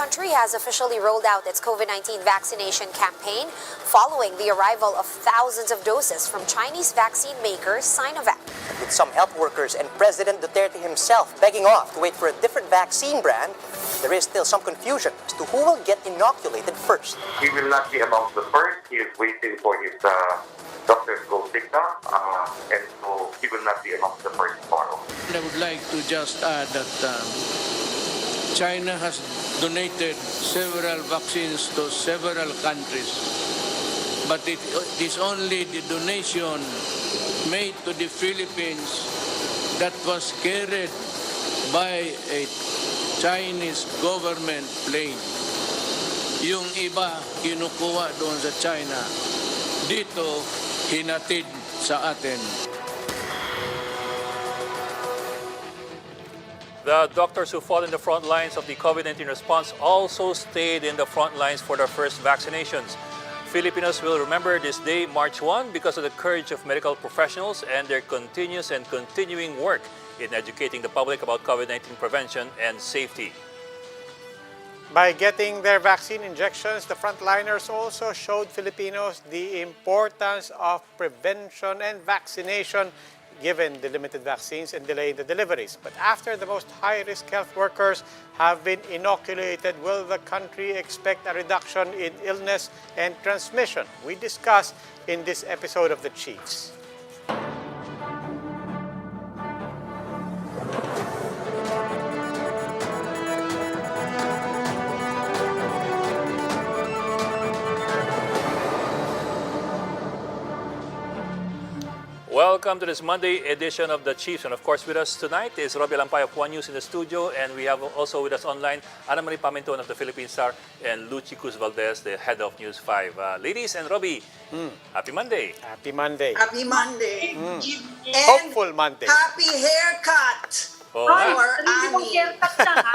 country has officially rolled out its COVID-19 vaccination campaign following the arrival of thousands of doses from Chinese vaccine maker Sinovac. With some health workers and President Duterte himself begging off to wait for a different vaccine brand, there is still some confusion as to who will get inoculated first. He will not be amongst the first. He is waiting for his doctor's gold signal, and so he will not be amongst the first tomorrow. I would like to just add that China has donated several vaccines to several countries, but it is only the donation made to the Philippines that was carried by a Chinese government plane. Yung iba kinukuha doon sa China, dito hinatid sa atin. The doctors who fought in the front lines of the COVID-19 response also stayed in the front lines for their first vaccinations. Filipinos will remember this day, March 1, because of the courage of medical professionals and their continuous and continuing work in educating the public about COVID-19 prevention and safety. By getting their vaccine injections, the frontliners also showed Filipinos the importance of prevention and vaccination given the limited vaccines and delay in the deliveries. But after the most high-risk health workers have been inoculated, will the country expect a reduction in illness and transmission? We discuss in this episode of The Chiefs. Welcome to this Monday edition of The Chiefs. And of course, with us tonight is Robbie Lampay of One News in the studio. And we have also with us online Ana Marie Paminton of the Philippine Star and Lucy Cruz Valdez, the head of News 5. Ladies and Robbie, happy Monday. Happy Monday. Happy Monday. And Hopeful Monday. happy haircut. Oo Ay, nga. Or sarili kong Ami. haircut lang, ha?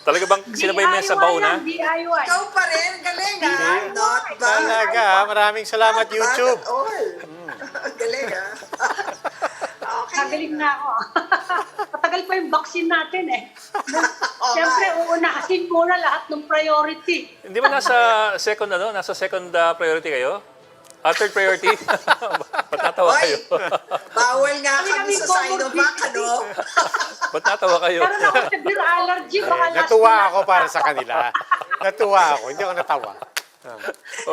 Talaga bang sinabay mo yan sa baon, ha? DIY. Ikaw pa rin, galing ha. Not bad. Talaga, maraming salamat Not bad YouTube. at all. Galing ha. Okay. Kagaling na ako. Patagal pa yung vaccine natin eh. Oh, Siyempre, uunahin muna lahat ng priority. Hindi ba nasa second, nasa second priority kayo? Third priority? Ba't natawa Oy, kayo? bawal nga kami Kami sa comorbidity. Sinovac, ano? Ba't natawa kayo? Karoon ako sa beer allergy. Baka last Natuwa na. ako para sa kanila. Natuwa ako, hindi ako natawa.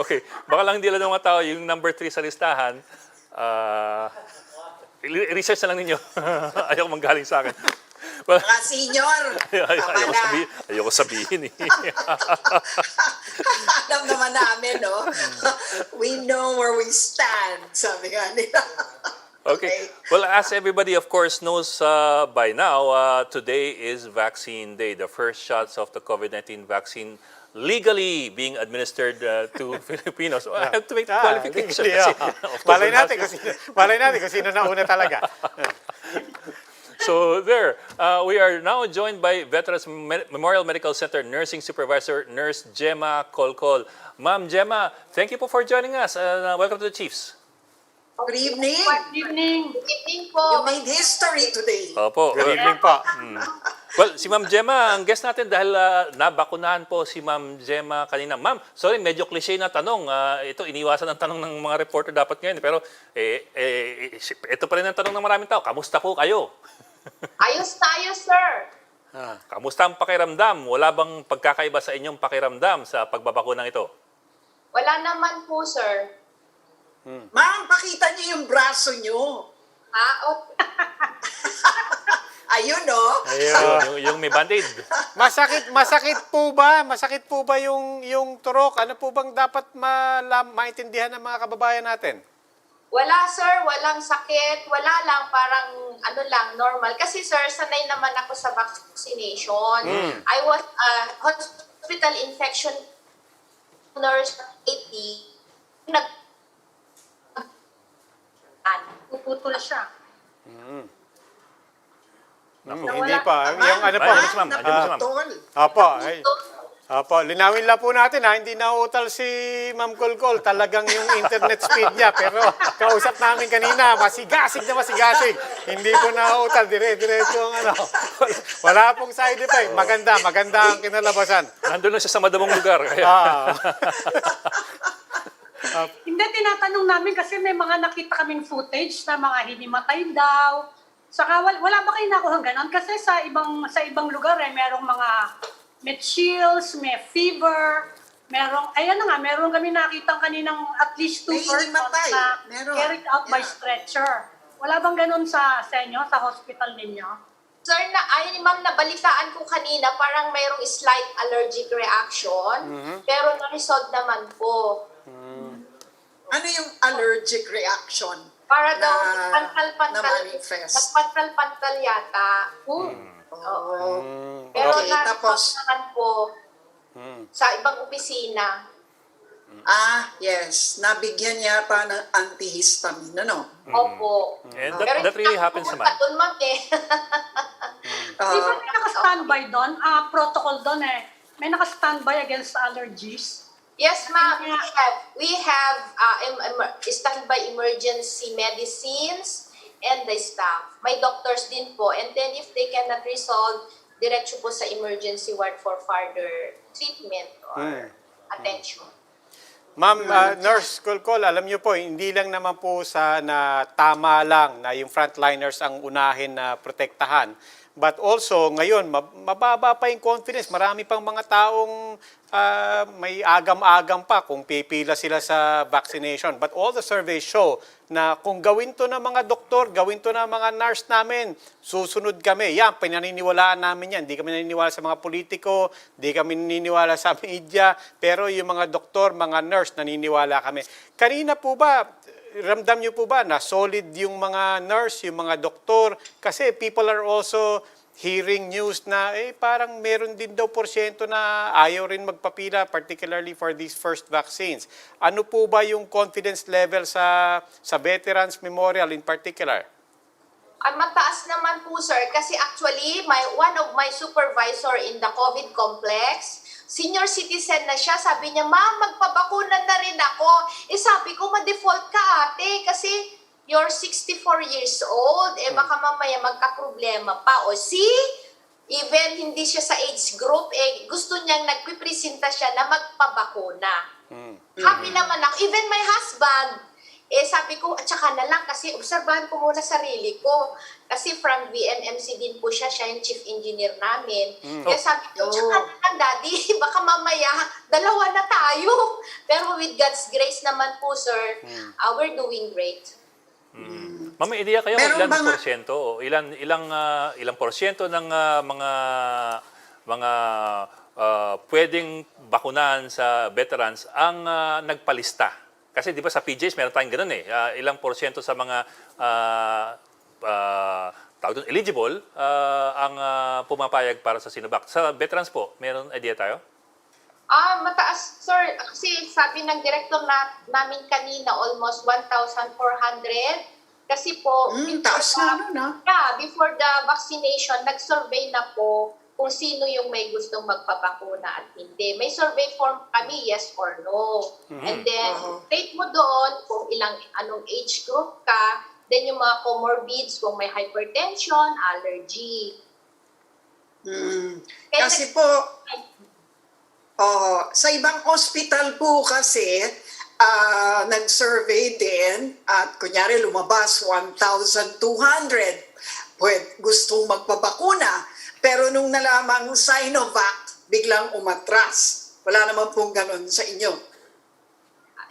Okay. Baka lang hindi lang ng mga tao yung number 3 sa listahan. Research na lang ninyo. Ayaw manggaling sa akin. Well, Mga senior. ayoko sabihin eh. Alam naman namin, no? We know where we stand, sabi nga nila. Okay. Well, as everybody, of course, knows by now, today is Vaccine Day. The first shots of the COVID-19 vaccine legally being administered to Filipinos. So, I have to make the qualification. Malay natin kung sino nauna talaga. So there, we are now joined by Veterans Memorial Medical Center Nursing Supervisor, Nurse Gemma Colcol. Ma'am Gemma, thank you po for joining us. Welcome to the Chiefs. Good evening. Good evening. Good evening po. You made history today. Opo. Good evening po. Well, si Ma'am Gemma, ang guest natin dahil nabakunahan po si Ma'am Gemma kanina. Ma'am, sorry, medyo cliché na tanong. Ito, iniwasan ang tanong ng mga reporter dapat ngayon. Pero ito pa rin ang tanong ng maraming tao. Kamusta po kayo? Ayos tayo, sir. Kamusta ang pakiramdam? Wala bang pagkakaiba sa inyong pakiramdam sa pagbabakunang ito? Wala naman po, sir. Ma'am, pakita niyo yung braso niyo. Ha? Ayun, no? Yung may band-aid. Masakit po ba? Masakit po ba yung turok? Ano po bang dapat maintindihan ng mga kababayan natin? Wala, sir. Walang sakit. Wala lang. Parang, normal. Kasi, sir, sanay naman ako sa vaccination. I was hospital infection nurse 80. Puputol siya. Hindi pa. Yung ano po. Ma'am. Opo. Opo, linawin lang po natin ha, hindi nauutal si Ma'am Colcol, talagang yung internet speed niya. Pero kausap namin kanina, masigasig na masigasig. Hindi po nauutal, dire-diretso ang ano. Wala pong side effect. Maganda ang kinalabasan. Nandun lang siya sa madamong lugar. Kaya. Hindi, tinatanong namin kasi may mga nakita kaming footage na mga hinimatay daw. Saka wala ba kayo nakuha ganon? Kasi sa ibang lugar merong mga may chills, may fever, meron kami nakitang kaninang at least 2 May persons hinimatay. na Meron. carried out by stretcher. Wala bang ganon sa inyo, sa hospital ninyo? Sir, ayun ma'am, nabalitaan ko kanina, parang mayroong slight allergic reaction, pero na-resolve naman po. Ano yung allergic reaction? Para Na- daw, pantal-pantal, na-manifest? nagpantal-pantal yata. Oh. Pero Okay, na-resolve tapos- naman po sa ibang opisina. Yes. Nabigyan yata ng antihistamine, ano? Opo. And Pero that really happens naman. doon, ma'am, eh. Di ba may naka-standby doon? Protocol doon may naka-standby against allergies. Yes, ma'am. We have standby emergency medicines and the staff. May doctors din po. And then if they cannot resolve, diretso po sa emergency ward for further treatment or attention. Ma'am, Nurse Colcol, alam niyo po, hindi lang naman po na tama lang na yung frontliners ang unahin na protektahan. But also, ngayon, mababa pa yung confidence. Marami pang mga taong may agam-agam pa kung pipila sila sa vaccination. But all the surveys show na kung gawin to ng mga doktor, gawin to ng mga nurse namin, susunod kami. Yan, pinaniniwalaan namin yan. Hindi kami naniniwala sa mga politiko, hindi kami naniniwala sa media, pero yung mga doktor, mga nurse, naniniwala kami. Kanina po ba, ramdam niyo po ba na solid yung mga nurse, yung mga doktor? Kasi people are also hearing news na parang meron din daw porsyento na ayaw rin magpapila, particularly for these first vaccines. Ano po ba yung confidence level sa Veterans Memorial in particular? Ang mataas naman po, sir, kasi actually, one of my supervisor in the COVID complex, senior citizen na siya, sabi niya, ma'am, magpabakuna na rin ako. Sabi ko, ma-default ka ate, kasi you're 64 years old, baka mamaya magka-problema pa. O see, even hindi siya sa age group, gusto niyang nagpipresenta siya na magpabakuna. Happy naman ako. Even my husband, sabi ko, at saka na lang kasi obserbahan ko muna sarili ko. Kasi from VNMC din po siya yung chief engineer namin. Kaya sabi ko, tsaka na lang daddy, baka mamaya dalawa na tayo. Pero with God's grace naman po, sir, we're doing great. Ma'am, may idea kayo Meron ilan bang- porsyento o ilang porsyento ng mga pwedeng bakunahan sa veterans ang nagpalista? Kasi di ba sa PJs meron tayong ganun ilang porsyento sa mga tawag doon, eligible ang pumapayag para sa Sinovac. Sa veterans po, meron idea tayo? Mataas, sir. Kasi sabi ng director namin kanina, almost 1,400. Kasi po, Taas nga nun, before the vaccination, nag-survey na po kung sino yung may gustong magpabakuna at hindi. May survey form kami, yes or no. And then, rate mo doon kung anong age group ka, then yung mga comorbids, kung may hypertension, allergy. Kasi po, sa ibang hospital po kasi, nag-survey din at kunyari lumabas 1,200 gustong magpabakuna. Pero nung nalamang Sinovac, biglang umatras. Wala naman pong ganun sa inyo.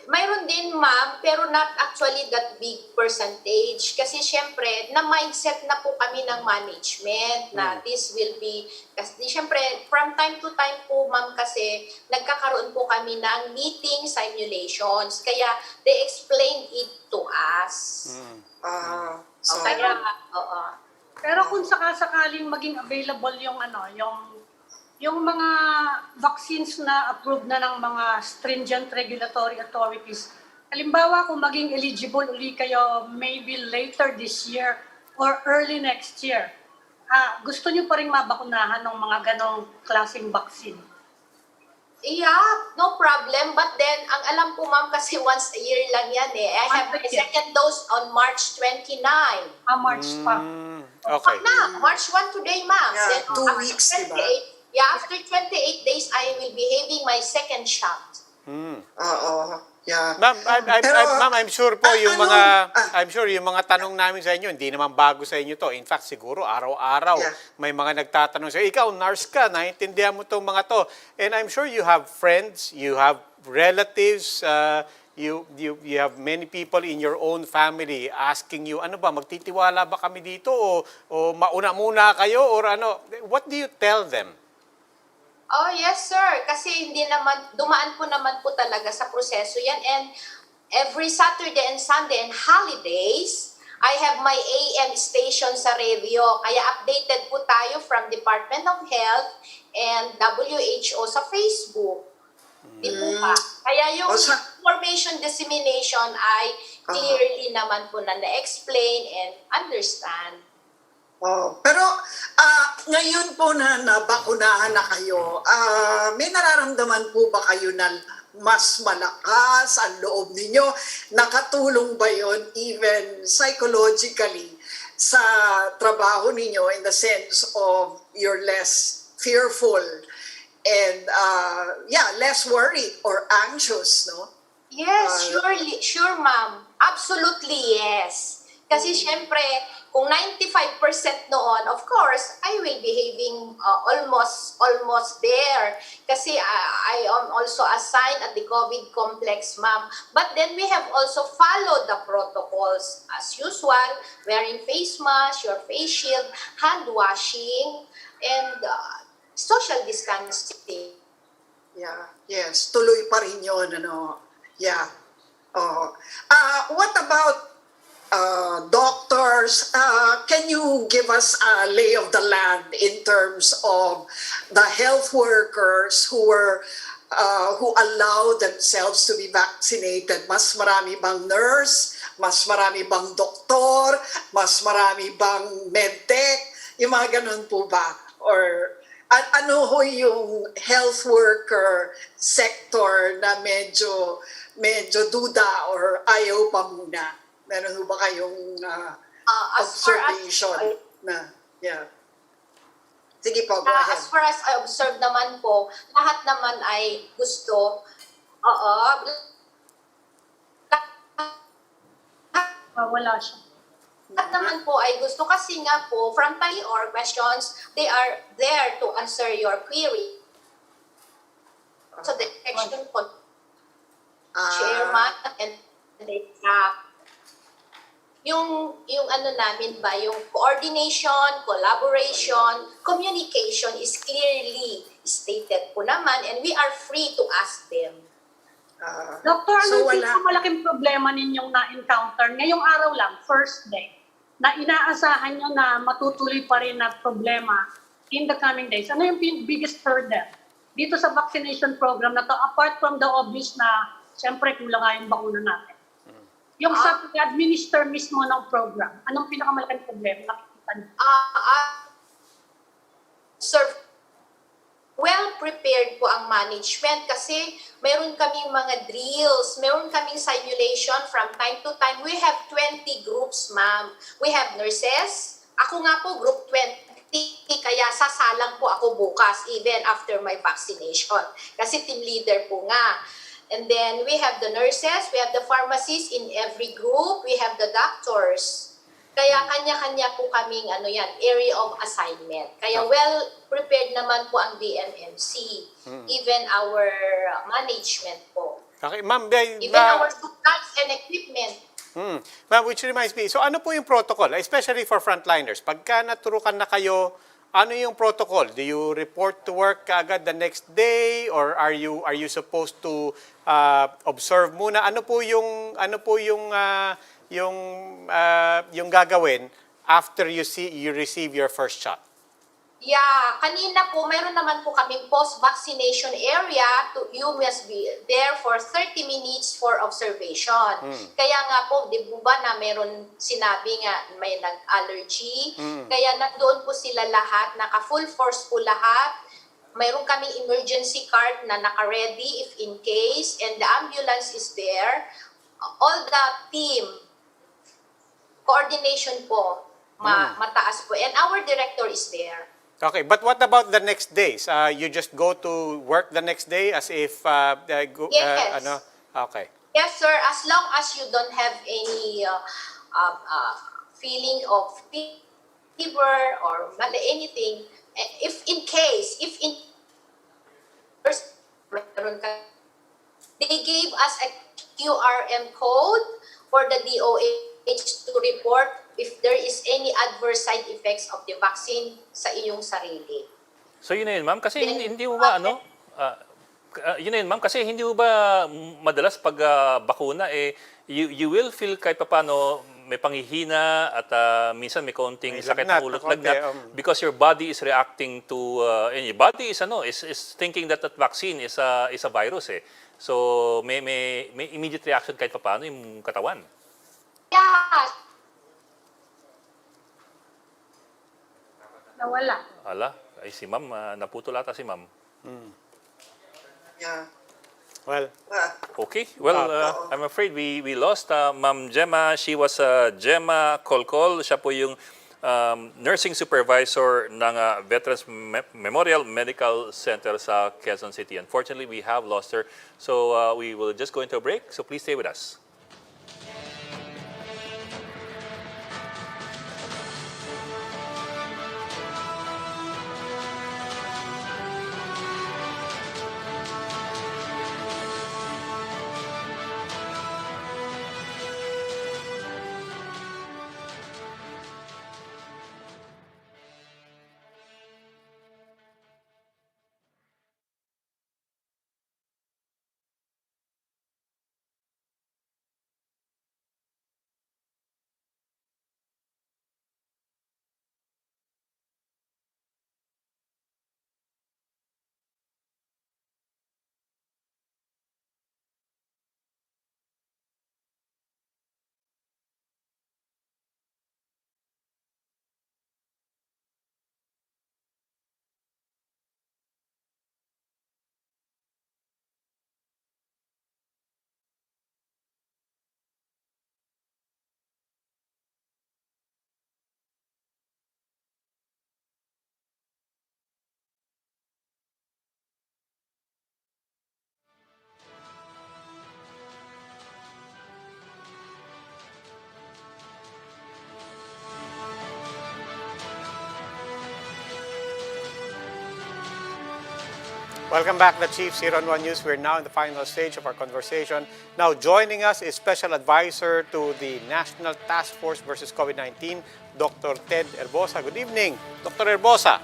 Mayroon din, ma'am, pero not actually that big percentage. Kasi syempre, na-mindset na po kami ng management na this will be, kasi syempre, from time to time po, ma'am, kasi nagkakaroon po kami ng meeting simulations. Kaya they explained it to us. So, Kaya, Pero kung sakasakaling maging available yung mga vaccines na approved na ng mga stringent regulatory authorities, halimbawa kung maging eligible uli kayo maybe later this year or early next year, gusto nyo pa rin mabakunahan ng mga ganong klaseng vaccine? Yeah, no problem. But then, ang alam ko ma'am kasi once a year lang yan eh. I have my second dose on March 29. March pa. Okay. Na, March 1 today ma'am. Yeah, Then, 2 after weeks, diba? 28 Yeah, after 28 days, I will be having my second shot. Oo. Yeah. Ma'am, I'm sure po yung anong- I'm sure yung mga tanong namin sa inyo, hindi naman bago sa inyo to. In fact, siguro araw-araw Yeah. may mga nagtatanong sa ikaw, nurse ka, naiintindihan mo tong mga to. And I'm sure you have friends, you have relatives, you have many people in your own family asking you, ano ba, magtitiwala ba kami dito o mauna muna kayo or ano? What do you tell them? Oh, yes, sir. Kasi hindi naman, dumaan po naman po talaga sa proseso yan. And every Saturday and Sunday and holidays, I have my AM station sa radio. Kaya updated po tayo from Department of Health and WHO sa Facebook. Di po ba? Kaya yung information dissemination ay clearly naman po na na-explain and understand. Oh, pero ngayon po na nabakunahan na kayo, may nararamdaman po ba kayo na mas malakas ang loob ninyo? Nakatulong ba yon even psychologically sa trabaho ninyo in the sense of you're less fearful and less worried or anxious, no? Yes, surely. Sure, ma'am. Absolutely, yes. Kasi syempre, kung 95% noon, of course, I will be having almost there. Kasi I am also assigned at the COVID complex, ma'am. But then we have also followed the protocols as usual, wearing face mask, your face shield, hand washing, and social distancing. Yeah, yes. Tuloy pa rin yun, ano. Yeah. What about doctors? Can you give us a lay of the land in terms of the health workers who allow themselves to be vaccinated? Mas marami bang nurse? Mas marami bang doktor? Mas marami bang medtech? Yung mga ganun po ba? Or ano ho yung health worker sector na medyo duda or ayaw pa muna? Meron ho ba kayong observation na, yeah. Sige po, go ahead. As far as I observe naman po, lahat naman ay gusto, Wala siya. lahat naman po ay gusto kasi nga po, frontline or questions, they are there to answer your query. So the action po, chairman and the yung ano namin ba, yung coordination, collaboration, communication is clearly stated po naman and we are free to ask them. Doctor, so ano yung malaking problema ninyong na-encounter ngayong araw lang, first day, na inaasahan nyo na matutuloy pa rin na problema in the coming days? Ano yung biggest hurdle dito sa vaccination program na to, apart from the obvious na siyempre kulang nga yung bakuna natin? Yung sa pag-administer mismo ng program, anong pinakamalaking problema nakikita niyo? Sir, well prepared po ang management kasi meron kaming mga drills, meron kaming simulation from time to time. We have 20 groups, ma'am. We have nurses. Ako nga po, group 20, kaya sasalang po ako bukas even after my vaccination. Kasi team leader po nga. And then we have the nurses, we have the pharmacists in every group, we have the doctors. Kaya kanya-kanya po kaming area of assignment. Kaya well prepared naman po ang DMMC, even our management po. Okay, ma'am, Even our supplies and equipment. Ma'am, which reminds me, so ano po yung protocol, especially for frontliners? Pagka naturukan na kayo, ano yung protocol? Do you report to work agad the next day or are you supposed to observe muna? Ano po yung gagawin after you receive your first shot? Yeah, kanina po, meron naman po kaming post-vaccination area. You must be there for 30 minutes for observation. Kaya nga po, di ba na meron sinabi nga may nag-allergy. Kaya nandoon po sila lahat, naka-full force po lahat. mayroon kaming emergency card na naka-ready if in case, and the ambulance is there. All the team, coordination po, mataas po. And our director is there. Okay, but what about the next days? You just go to work the next day as if Yes. Okay. Yes, sir. As long as you don't have any feeling of fever or anything, if in they gave us a QRM code for the DOH to report if there is any adverse side effects of the vaccine sa iyong sarili. So yun na yun, ma'am. Kasi hindi mo ba, yun na yun, ma'am. Kasi hindi mo ba madalas pag bakuna, you will feel kahit paano may panghihina at minsan may konting sakit ng ulo, lagnat, because your body is reacting to, and your body is thinking that that vaccine is a virus. So may immediate reaction kahit paano yung katawan. Yeah. Nawala. Ala, ay si ma'am, naputol ata si ma'am. Yeah. Well, Okay, well, I'm afraid we lost Ma'am Gemma. She was Gemma Colcol. Siya po yung nursing supervisor ng Veterans Memorial Medical Center sa Quezon City. Unfortunately, we have lost her. So we will just go into a break. So please stay with us. welcome back to Chiefs here on One News. We're now in the final stage of our conversation. Now joining us is Special Advisor to the National Task Force versus COVID-19, Dr. TED HERBOSA. Good evening, Dr. HERBOSA.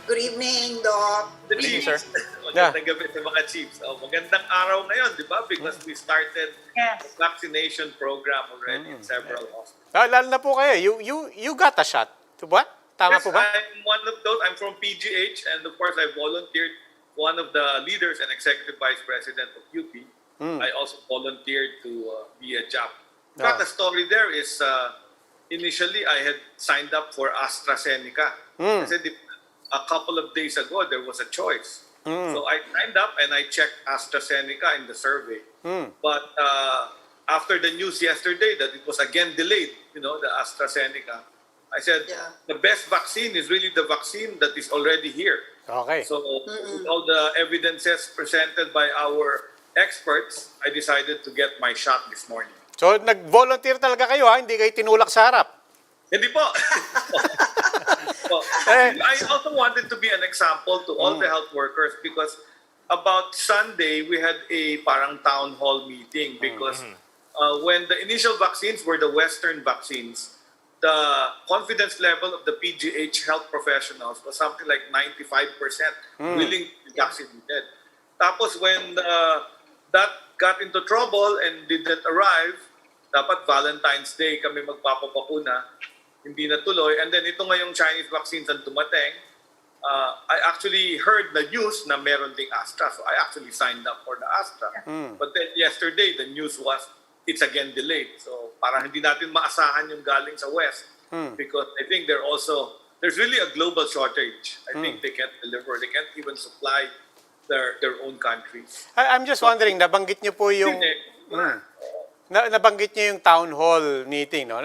Good evening, Doc. Good evening, sir. Magandang gabi sa mga Chiefs. Magandang araw ngayon, di ba? Because we started the vaccination program already in several hospitals. Lalo na po kayo. You got a shot. Diba? Tama Yes, po ba? I'm one of those. I'm from PGH, and of course, I volunteered. One of the leaders and executive vice president of UP. I also volunteered to be a JAP. In fact, the story there is initially I had signed up for AstraZeneca. Kasi a couple of days ago, there was a choice. So I signed up and I checked AstraZeneca in the survey. But after the news yesterday that it was again delayed, the AstraZeneca, I said, the best vaccine is really the vaccine that is already here. Okay. So with all the evidences presented by our experts, I decided to get my shot this morning. So nag-volunteer talaga kayo ha? Hindi kayo tinulak sa harap? Hindi po. I also wanted to be an example to all the health workers because about Sunday, we had a parang town hall meeting because when the initial vaccines were the Western vaccines, the confidence level of the PGH health professionals was something like 95% willing to be vaccinated. Tapos when that got into trouble and didn't arrive, dapat Valentine's Day kami magpapapakuna, hindi natuloy. And then ito ngayong Chinese vaccines ang dumating, I actually heard the news na meron ding Astra. So I actually signed up for the Astra. But then yesterday, the news was it's again delayed. So parang hindi natin maasahan yung galing sa West because I think they're also there's really a global shortage. I think they can't deliver. They can't even supply their own countries. I'm just wondering, nabanggit niyo po yung... Nabanggit niyo yung town hall meeting, no?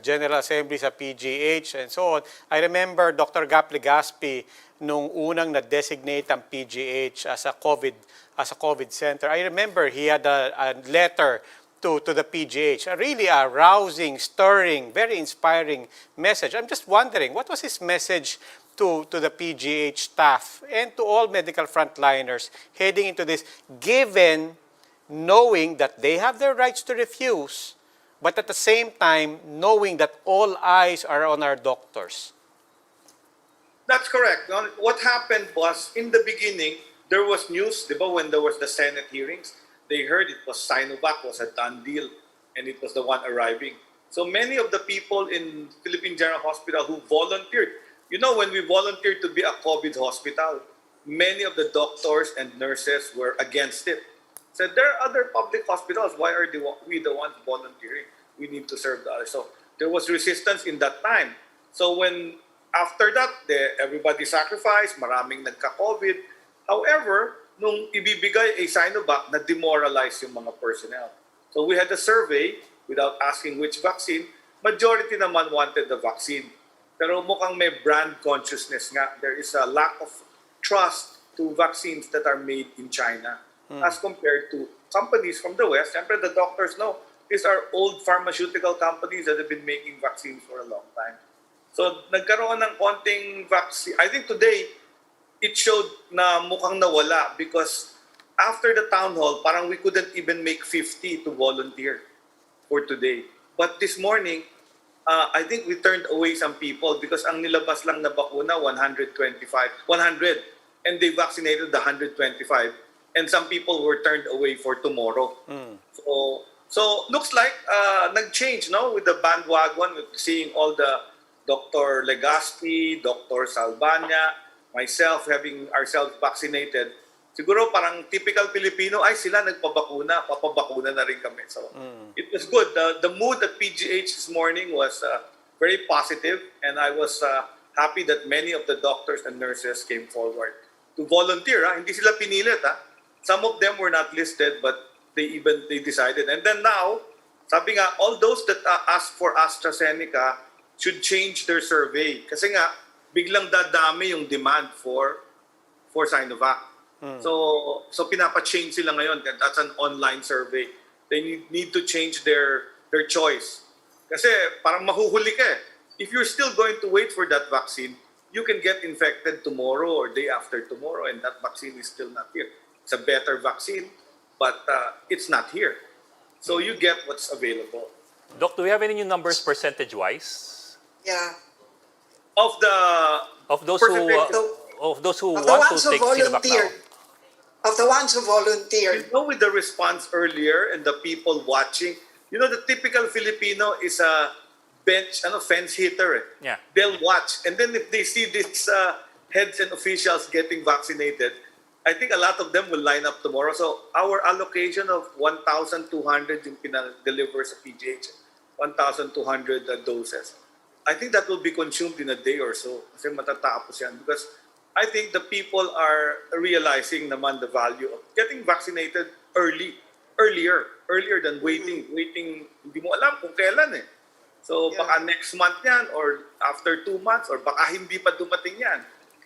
General Assembly sa PGH and so on. I remember Dr. Gap Legaspi nung unang na-designate ang PGH as a COVID center. I remember he had a letter to the PGH, really a rousing, stirring, very inspiring message. I'm just wondering, what was his message to the PGH staff and to all medical frontliners heading into this, given knowing that they have their rights to refuse, but at the same time, knowing that all eyes are on our doctors? That's correct. What happened was, in the beginning, there was news, di ba, when there was the Senate hearings, they heard it was Sinovac was a done deal, and it was the one arriving. So many of the people in Philippine General Hospital who volunteered, you know, when we volunteered to be a COVID hospital, many of the doctors and nurses were against it. Said, there are other public hospitals, why are we the ones volunteering? We need to serve the others. So there was resistance in that time. So when, after that, everybody sacrificed, maraming nagka-COVID. However, nung ibibigay ay Sinovac, na-demoralize yung mga personnel. So we had a survey, without asking which vaccine, majority naman wanted the vaccine. Pero mukhang may brand consciousness nga. There is a lack of trust to vaccines that are made in China as compared to companies from the West. Siyempre, the doctors know these are old pharmaceutical companies that have been making vaccines for a long time. So, nagkaroon ng konting vaccine. I think today, it showed na mukhang nawala because after the town hall, parang we couldn't even make 50 to volunteer for today. But this morning, I think we turned away some people because ang nilabas lang na bakuna, 100, and they vaccinated the 125. And some people were turned away for tomorrow. So looks like nag-change, no? With the bandwagon, with seeing all the Dr. Legaspi, Dr. Salbanya, myself having ourselves vaccinated. Siguro parang typical Filipino, ay sila nagpabakuna, papabakuna na rin kami. So it was good. The mood at PGH this morning was very positive, and I was happy that many of the doctors and nurses came forward to volunteer. Hindi sila pinilit. Some of them were not listed, but they decided. And then now, sabi nga, all those that asked for AstraZeneca should change their survey. Kasi nga, biglang dadami yung demand for Sinovac. So pinapa-change sila ngayon. That's an online survey. They need to change their choice. Kasi parang mahuhuli ka eh. If you're still going to wait for that vaccine, you can get infected tomorrow or day after tomorrow, and that vaccine is still not here. It's a better vaccine, but it's not here. So you get what's available. Doc, do we have any new numbers percentage-wise? Yeah. Of those who want to take Sinovac now? Of the ones who volunteered. You know, with the response earlier and the people watching, you know, the typical Filipino is a fence hitter. Yeah. They'll watch. And then if they see these heads and officials getting vaccinated, I think a lot of them will line up tomorrow. So our allocation of 1,200 yung pinadeliver sa PGH, 1,200 doses. I think that will be consumed in a day or so. Kasi matatapos yan. Because I think the people are realizing naman the value of getting vaccinated earlier than waiting. Hindi mo alam kung kailan eh. So baka next month yan or after 2 months or baka hindi pa dumating yan.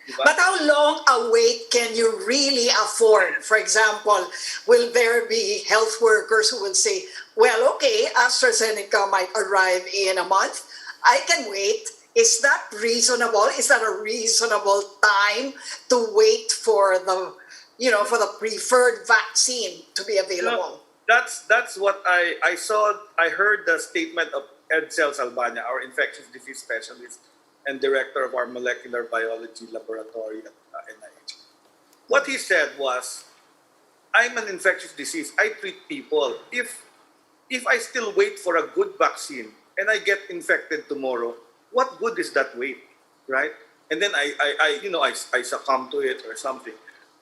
Diba? But how long a wait can you really afford? For example, will there be health workers who will say, well, okay, AstraZeneca might arrive in a month. I can wait. Is that reasonable? Is that a reasonable time to wait for the, for the preferred vaccine to be available? No, that's what I saw. I heard the statement of Edsel Salbanya, our infectious disease specialist and director of our molecular biology laboratory at NIH. What he said was, I'm an infectious disease. I treat people. If I still wait for a good vaccine and I get infected tomorrow, what good is that wait, right? And then I succumb to it or something.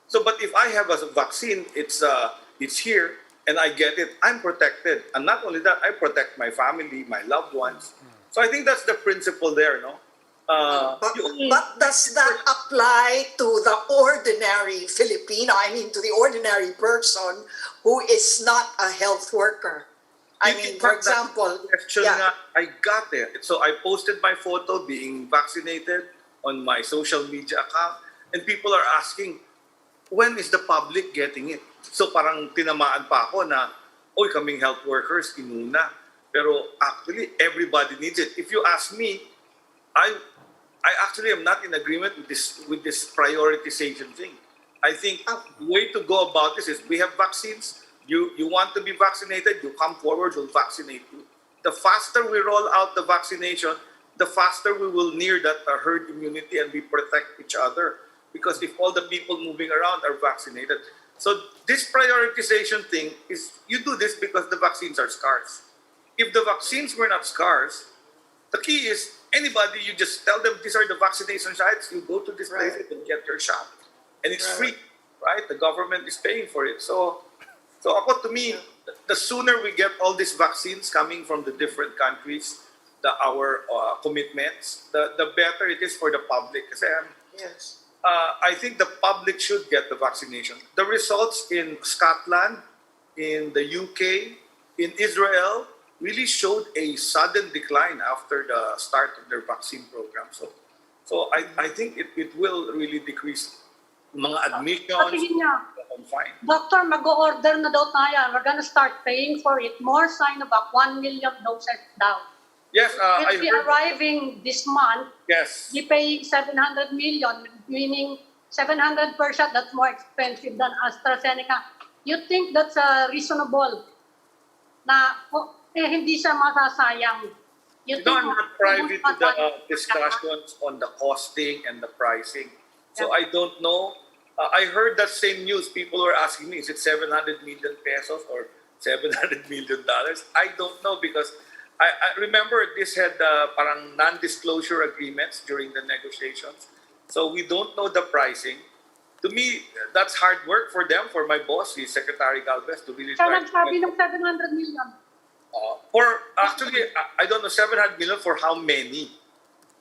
So, but if I have a vaccine, it's here and I get it, I'm protected. And not only that, I protect my family, my loved ones. So I think that's the principle there, no? But does that apply to the ordinary Filipino, I mean to the ordinary person who is not a health worker? I mean, for example, question nga, I got it. So I posted my photo being vaccinated on my social media account, and people are asking, when is the public getting it? So parang tinamaan pa ako na, oy, kaming health workers, inuna. Pero actually, everybody needs it. If you ask me, I actually am not in agreement with this prioritization thing. I think the way to go about this is we have vaccines. You want to be vaccinated, you come forward, we'll vaccinate you. The faster we roll out the vaccination, the faster we will near that herd immunity and we protect each other. Because if all the people moving around are vaccinated. So this prioritization thing is, you do this because the vaccines are scarce. If the vaccines were not scarce, the key is anybody, you just tell them these are the vaccination sites, you go to this place and get your shot. And it's free, right? The government is paying for it. So ako, to me, the sooner we get all these vaccines coming from the different countries, our commitments, the better it is for the public. Kasi I think the public should get the vaccination. The results in Scotland, in the UK, in Israel, really showed a sudden decline after the start of their vaccine program. So I think it will really decrease mga admissions. Fine. Doctor, mag-order na daw tayo. We're gonna start paying for it. More Sinovac, 1 million doses daw. Yes, I Will be heard. arriving this month. Yes. Be paying 700 million, meaning 700 per shot. That's more expensive than AstraZeneca. You think that's reasonable? Na hindi siya masasayang. You know, I'm not privy to the discussions on the costing and the pricing. So I don't know. I heard that same news. People were asking me, is it 700 million pesos or $700 million? I don't know, because I remember this had parang non-disclosure agreements during the negotiations. So we don't know the pricing. To me, that's hard work for them, for my boss, the Secretary Galvez, to really Siya nagsabi ng 700 million. Actually, I don't know, 700 million for how many?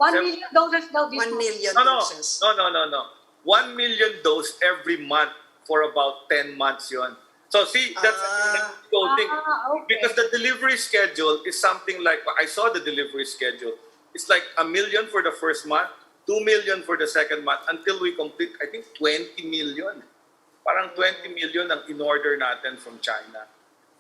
1 million doses daw this 1 million No. doses. 1 million dose every month for about 10 months yon. So see, that's a thing. Okay. Because the delivery schedule is something like, I saw the delivery schedule. It's like 1 million for the first month, 2 million for the second month, until we complete, I think, 20 million. Parang 20 million ang in-order natin from China,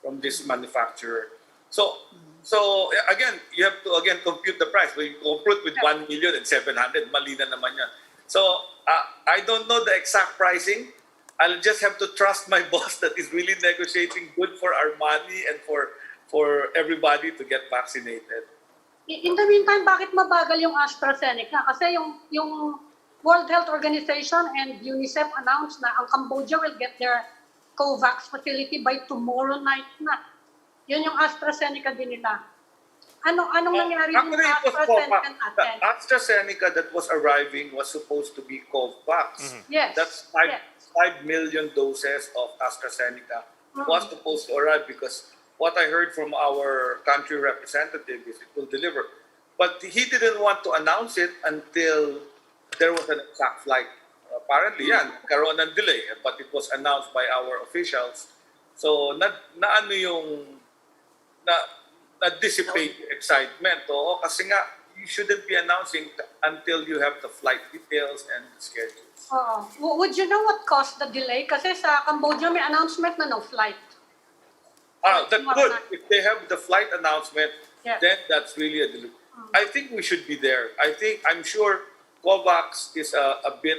from this manufacturer. So again, you have to compute the price. We compute with 1 million and 700, mali na naman yan. So I don't know the exact pricing. I'll just have to trust my boss that is really negotiating good for our money and for everybody to get vaccinated. In the meantime, bakit mabagal yung AstraZeneca? Kasi yung World Health Organization and UNICEF announced na ang Cambodia will get their COVAX facility by tomorrow night na. Yun yung AstraZeneca din nila. Anong nangyari yung AstraZeneca natin? The AstraZeneca that was arriving was supposed to be COVAX. Yes. That's 5 million doses of AstraZeneca was supposed to arrive, because what I heard from our country representative is it will deliver. But he didn't want to announce it until there was an exact flight. Apparently, karoon ng delay, but it was announced by our officials. So, na-dissipate yung excitement. Kasi nga, you shouldn't be announcing until you have the flight details and the schedules. Would you know what caused the delay? Kasi sa Cambodia may announcement na no flight. That's good. If they have the flight announcement, then that's really a delay. I think we should be there. I'm sure COVAX is a bit,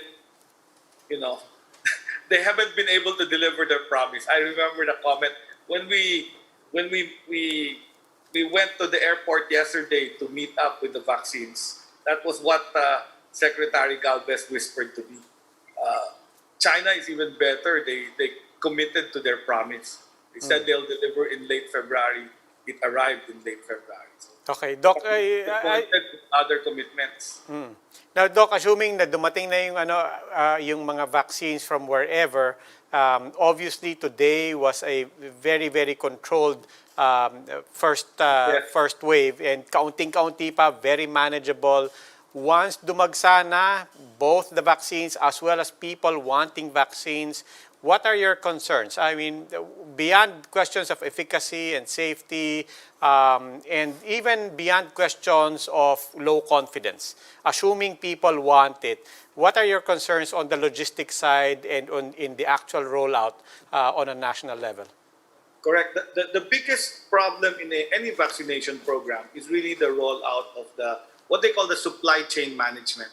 they haven't been able to deliver their promise. I remember the comment when we went to the airport yesterday to meet up with the vaccines. That was what Secretary Galvez whispered to me. China is even better. They committed to their promise. They said they'll deliver in late February. It arrived in late February. Okay, Doc, Other commitments. Now, Doc, assuming na dumating na yung mga vaccines from wherever, obviously today was a very, very controlled first wave, and kaunting-kaunti pa, very manageable. once dumagsa na both the vaccines as well as people wanting vaccines, what are your concerns? I mean, beyond questions of efficacy and safety, and even beyond questions of low confidence, assuming people want it, what are your concerns on the logistics side and in the actual rollout on a national level? Correct. The biggest problem in any vaccination program is really the rollout of what they call the supply chain management.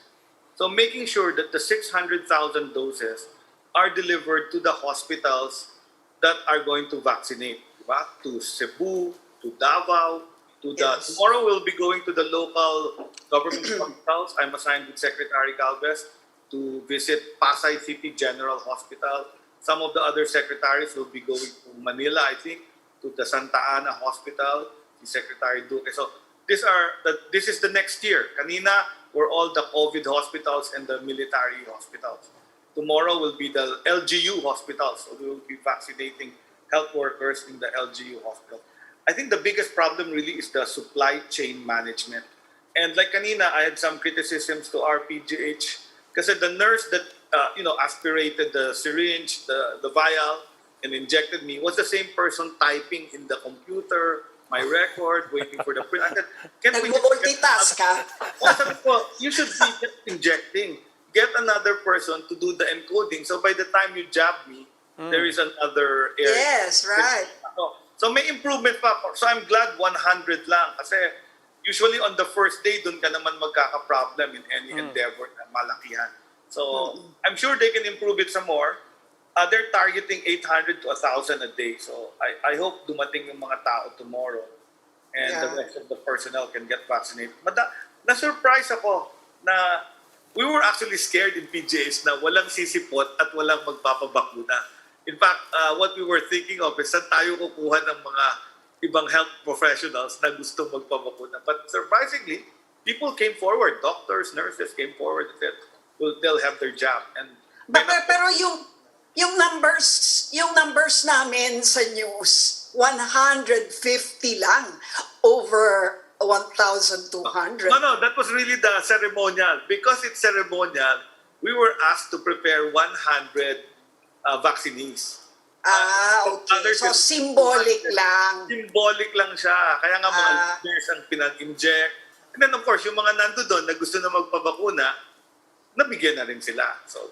So making sure that the 600,000 doses are delivered to the hospitals that are going to vaccinate, diba? To Cebu, to Davao, tomorrow we'll be going to the local government hospitals. I'm assigned with Secretary Galvez to visit Pasay City General Hospital. Some of the other secretaries will be going to Manila, I think, to the Santa Ana Hospital, the Secretary Duque. So this is the next year. Kanina were all the COVID hospitals and the military hospitals. Tomorrow will be the LGU hospitals. So we will be vaccinating health workers in the LGU hospital. I think the biggest problem really is the supply chain management. And like kanina, I had some criticisms to our PGH kasi the nurse that aspirated the syringe, the vial, and injected me was the same person typing in the computer, my record, waiting for the print. I said, can't we Nag-multitask ka? sabi ko, you should be just injecting. Get another person to do the encoding. So by the time you jab me, there is another area. Yes, right. So may improvement pa. So I'm glad 100 lang. Kasi usually on the first day, dun ka naman magkaka-problem in any endeavor na malakihan. So I'm sure they can improve it some more. They're targeting 800 to 1,000 a day. So I hope dumating yung mga tao tomorrow and the rest of the personnel can get vaccinated. But na-surprise ako na we were actually scared in PJs na walang sisipot at walang magpapabakuna. In fact, what we were thinking of is saan tayo kukuha ng mga ibang health professionals na gusto magpabakuna. But surprisingly, people came forward. Doctors, nurses came forward and said, well, they'll have their jab. And Pero yung numbers namin sa news, 150 lang over 1,200. No, that was really the ceremonial. Because it's ceremonial, we were asked to prepare 100 vaccinees. Okay. So symbolic lang. Symbolic lang siya. Kaya nga mga leaders ang pinag-inject. And then of course, yung mga nando doon na gusto na magpabakuna, nabigyan na rin sila. So,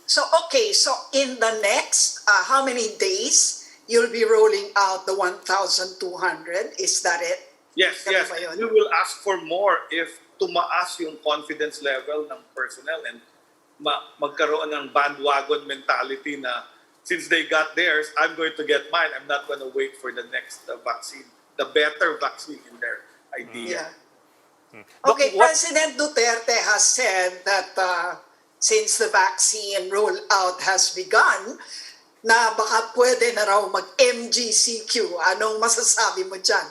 So okay, so in the next, how many days you'll be rolling out the 1,200? Is that it? Yes. We will ask for more if tumaas yung confidence level ng personnel and magkaroon ng bandwagon mentality na since they got theirs, I'm going to get mine. I'm not going to wait for the next vaccine, the better vaccine in their idea. Yeah. Okay, President Duterte has said that since the vaccine rollout has begun, na baka pwede na raw mag-MGCQ. Anong masasabi mo dyan?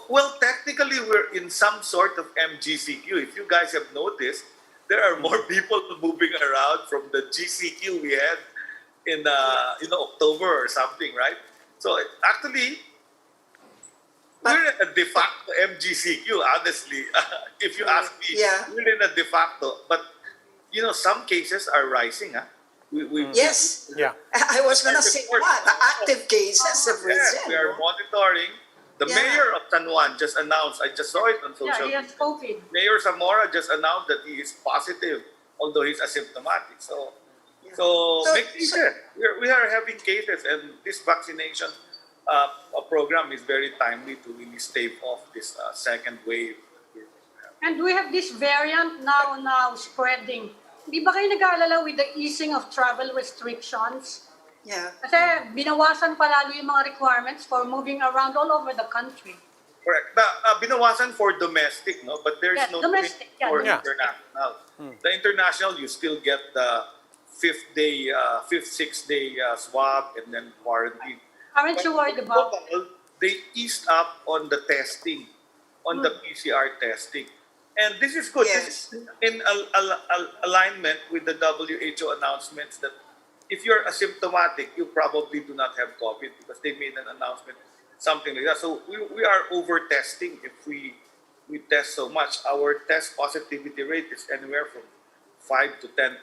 Well, technically, we're in some sort of MGCQ. If you guys have noticed, there are more people moving around from the GCQ we had in October or something, right? So actually, we're in a de facto MGCQ, honestly. If you ask me, we're in a de facto. But, some cases are rising. Yes. I was going to say, the active cases have risen. We are monitoring. The mayor of San Juan just announced, I just saw it on social media. He has COVID. Mayor Zamora just announced that he is positive, although he's asymptomatic. So we are having cases, and this vaccination program is very timely to really stave off this second wave. And we have this variant now spreading. Di ba kayo nag-aalala with the easing of travel restrictions? Yeah. Kasi binawasan palalo yung mga requirements for moving around all over the country. Correct. Binawasan for domestic, no? But there's no domestic, for international. The international, you still get the fifth, 6-day swab and then quarantine. Aren't you worried about it? They eased up on the testing, on the PCR testing. And this is good. Yes. This is in alignment with the WHO announcements that if you're asymptomatic, you probably do not have COVID because they made an announcement, something like that. So we are over-testing if we we test so much, our test positivity rate is anywhere from 5 to 10%,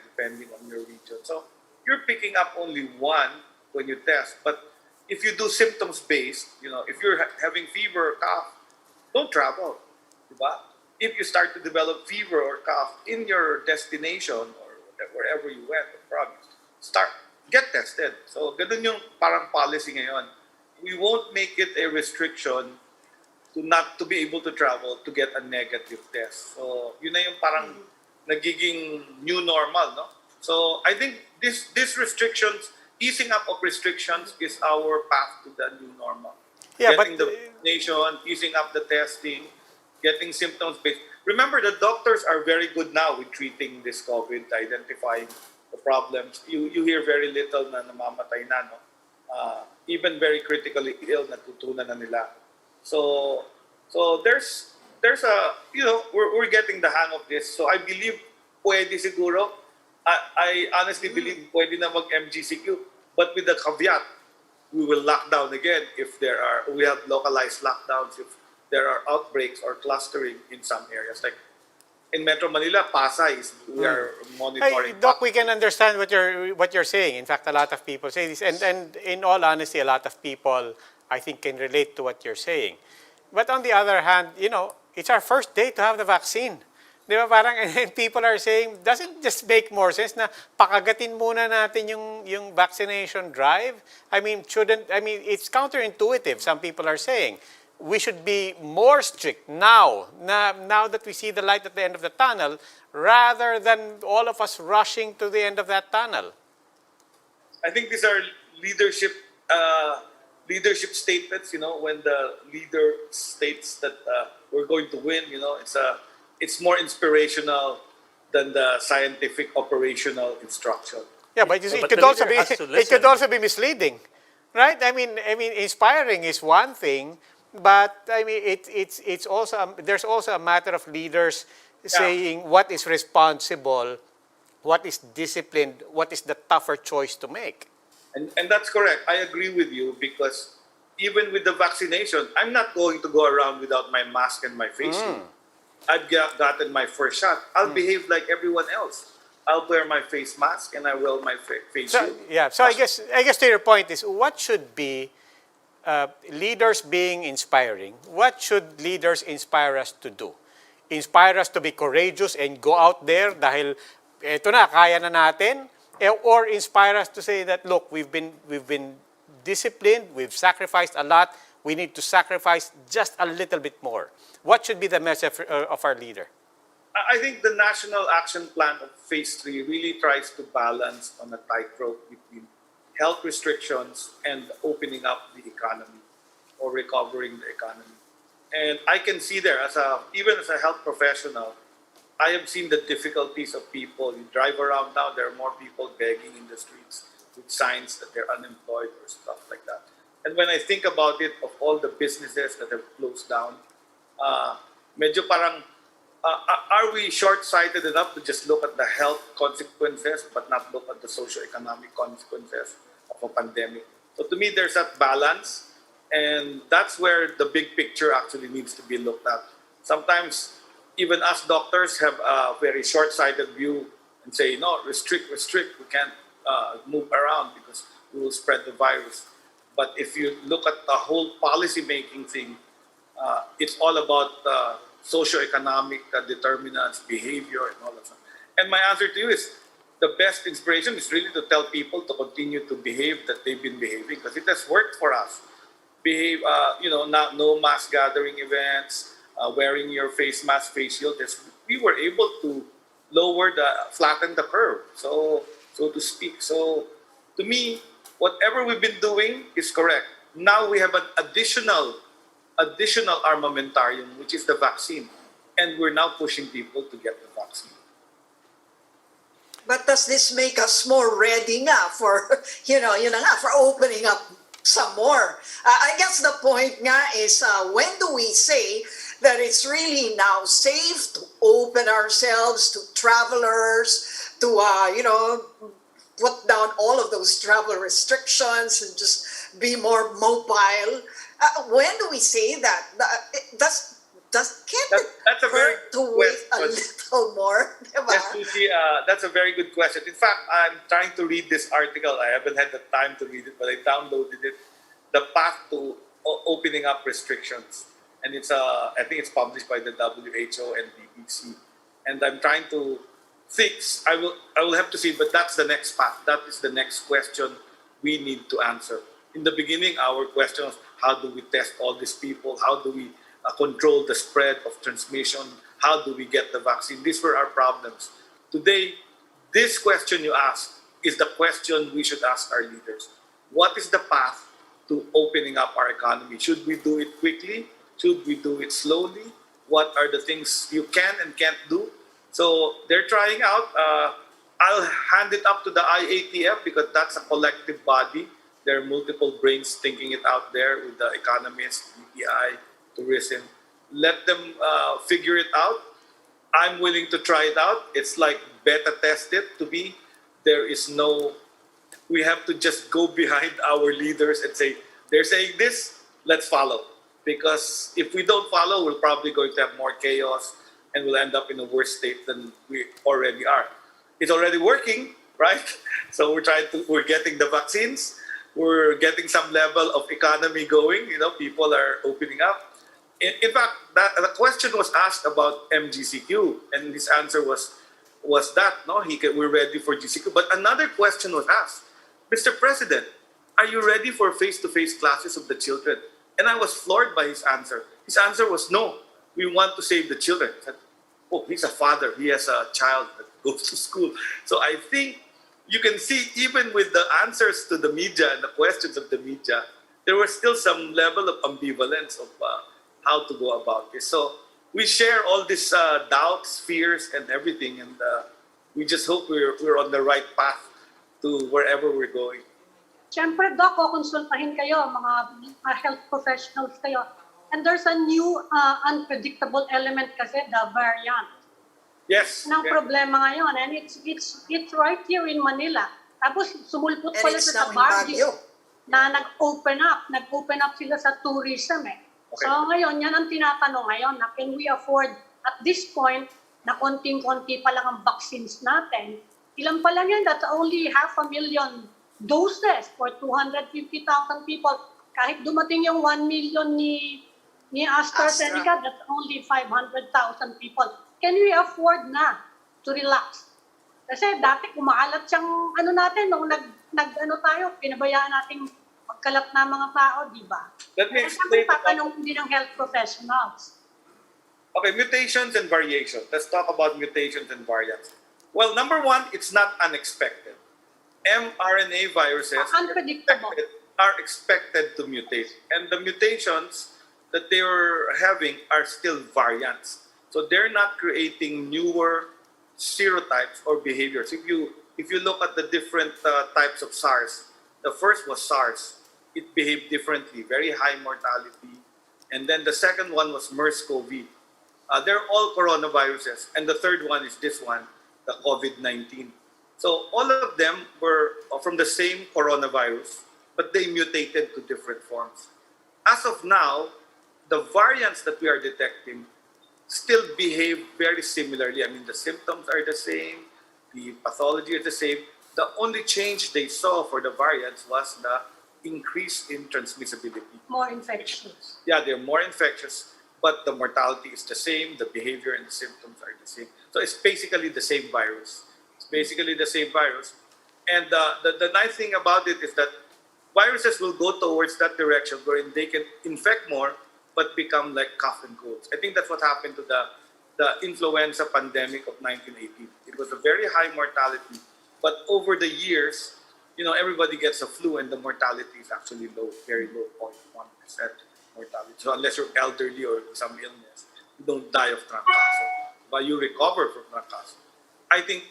depending on your region. So you're picking up only one when you test. But if you do symptoms-based, if you're having fever or cough, don't travel. Diba? If you start to develop fever or cough in your destination or wherever you went, the province, get tested. So ganun yung parang policy ngayon. We won't make it a restriction to be able to travel to get a negative test. So yun na yung parang nagiging new normal, no? So I think this restrictions, easing up of restrictions is our path to the new normal. Yeah, getting but the vaccination, easing up the testing, getting symptoms based. Remember, the doctors are very good now with treating this COVID, identifying the problems. You hear very little na namamatay na, no? Even very critically ill, natutunan na nila. So there's a, we're getting the hang of this. So I believe pwede siguro. I honestly believe pwede na mag-MGCQ, but with the caveat, we will lock down again if we have localized lockdowns, if there are outbreaks or clustering in some areas. Like in Metro Manila, Pasay, we are monitoring. Hey, Doc, we can understand what you're saying. In fact, a lot of people say this, and in all honesty, a lot of people, I think, can relate to what you're saying. But on the other hand, it's our first day to have the vaccine. Di ba, parang and people are saying, doesn't just make more sense na pakagatin muna natin yung vaccination drive? It's counterintuitive, some people are saying. We should be more strict now that we see the light at the end of the tunnel, rather than all of us rushing to the end of that tunnel. I think these are leadership statements. When the leader states that we're going to win, it's more inspirational than the scientific operational instruction. Yeah, but it could also be misleading, right? Inspiring is one thing, but it's also there's also a matter of leaders saying what is responsible, what is disciplined, what is the tougher choice to make. And that's correct. I agree with you, because even with the vaccination, I'm not going to go around without my mask and my face shield. I've gotten my first shot. I'll behave like everyone else. I'll wear my face mask and I wear my face shield. Yeah. So I guess to your point is, what should be leaders being inspiring? What should leaders inspire us to do? Inspire us to be courageous and go out there dahil eto na, kaya na natin? Or inspire us to say that, look, we've been disciplined, we've sacrificed a lot, we need to sacrifice just a little bit more. What should be the message of our leader? I think the National Action Plan of Phase 3 really tries to balance on a tightrope between health restrictions and opening up the economy or recovering the economy. And I can see there, even as a health professional, I have seen the difficulties of people. You drive around now, there are more people begging in the streets with signs that they're unemployed or stuff like that. And when I think about it, of all the businesses that have closed down, medyo parang, are we short-sighted enough to just look at the health consequences but not look at the socio-economic consequences of a pandemic? So to me, there's that balance, and that's where the big picture actually needs to be looked at. Sometimes, even us doctors have a very short-sighted view and say, no, restrict, we can't move around because we will spread the virus. But if you look at the whole policy-making thing, it's all about socio-economic determinants, behavior, and all that stuff. And my answer to you is, the best inspiration is really to tell people to continue to behave that they've been behaving, because it has worked for us. Behave, no mass gathering events, wearing your face mask, face shield. We were able to flatten the curve, so to speak. So to me, whatever we've been doing is correct. Now we have an additional armamentarium, which is the vaccine. And we're now pushing people to get the vaccine. But does this make us more ready nga for, for opening up some more? I guess the point nga is, when do we say that it's really now safe to open ourselves to travelers, to, put down all of those travel restrictions and just be more mobile? When do we say that? That's a very hurt to wait a question. little more? Diba? Yes, Susie, that's a very good question. In fact, I'm trying to read this article. I haven't had the time to read it, but I downloaded it. The path to opening up restrictions, and I think it's published by the WHO and BBC. And I'm trying to fix. I will have to see, but that's the next path. That is the next question we need to answer. In the beginning, our question was, how do we test all these people? How do we control the spread of transmission? How do we get the vaccine? These were our problems. Today, this question you ask is the question we should ask our leaders. What is the path to opening up our economy? Should we do it quickly? Should we do it slowly? What are the things you can and can't do? So they're trying out. I'll hand it up to the IATF because that's a collective body. There are multiple brains thinking it out there with the economists, DTI, tourism. Let them figure it out. I'm willing to try it out. It's like beta test it to me. There is no, we have to just go behind our leaders and say, they're saying this, let's follow. Because if we don't follow, we're probably going to have more chaos and we'll end up in a worse state than we already are. It's already working, right? So we're getting the vaccines. We're getting some level of economy going. People are opening up. In fact, the question was asked about MGCQ, and his answer was that we're ready for GCQ. But another question was asked, Mr. President, are you ready for face-to-face classes of the children? And I was floored by his answer. His answer was no. We want to save the children. I said, oh, he's a father. He has a child that goes to school. So I think you can see even with the answers to the media and the questions of the media, there was still some level of ambivalence of how to go about this. So we share all these doubts, fears, and everything, and we just hope we're on the right path to wherever we're going. Siyempre, Doc, kukonsultahin kayo, mga health professionals kayo. And there's a new unpredictable element kasi, the variant. Yes. Nang problema ngayon, and it's right here in Manila. Tapos sumulpot And pala it's sa now in Baguio Baguio. na nag-open up sila sa tourism eh. Okay. So ngayon, yan ang tinatanong ngayon, na can we afford at this point na konting-konti pa lang ang vaccines natin? Ilan pa lang yan? That's only 500,000 doses for 250,000 people. Kahit dumating yung 1 million ni AstraZeneca, that's only 500,000 people. Can we afford na to relax? Kasi dati kumakalat siyang natin nung tayo, pinabayaan nating magkalat na mga tao, di ba? Let me explain. Tatanong din ng health professionals. Okay, mutations and variations. Let's talk about mutations and variants. Well, number one, it's not unexpected. mRNA viruses Unpredictable. are expected to mutate. And the mutations that they are having are still variants. So they're not creating newer serotypes or behaviors. If you look at the different types of SARS, the first was SARS. It behaved differently, very high mortality. And then the second one was MERS-CoV. They're all coronaviruses. And the third one is this one, the COVID-19. So all of them were from the same coronavirus, but they mutated to different forms. As of now, the variants that we are detecting still behave very similarly. I mean, the symptoms are the same, the pathology is the same. The only change they saw for the variants was the increase in transmissibility. More infectious. Yeah, they're more infectious, but the mortality is the same, the behavior and the symptoms are the same. So it's basically the same virus. Basically the same virus. And the nice thing about it is that viruses will go towards that direction wherein they can infect more but become like cough and colds. I think that's what happened to the influenza pandemic of 1918. It was a very high mortality, but over the years, everybody gets a flu and the mortality is actually low, very low, 0.1% mortality. So unless you're elderly or some illness, you don't die of trangkaso, but you recover from trangkaso. I think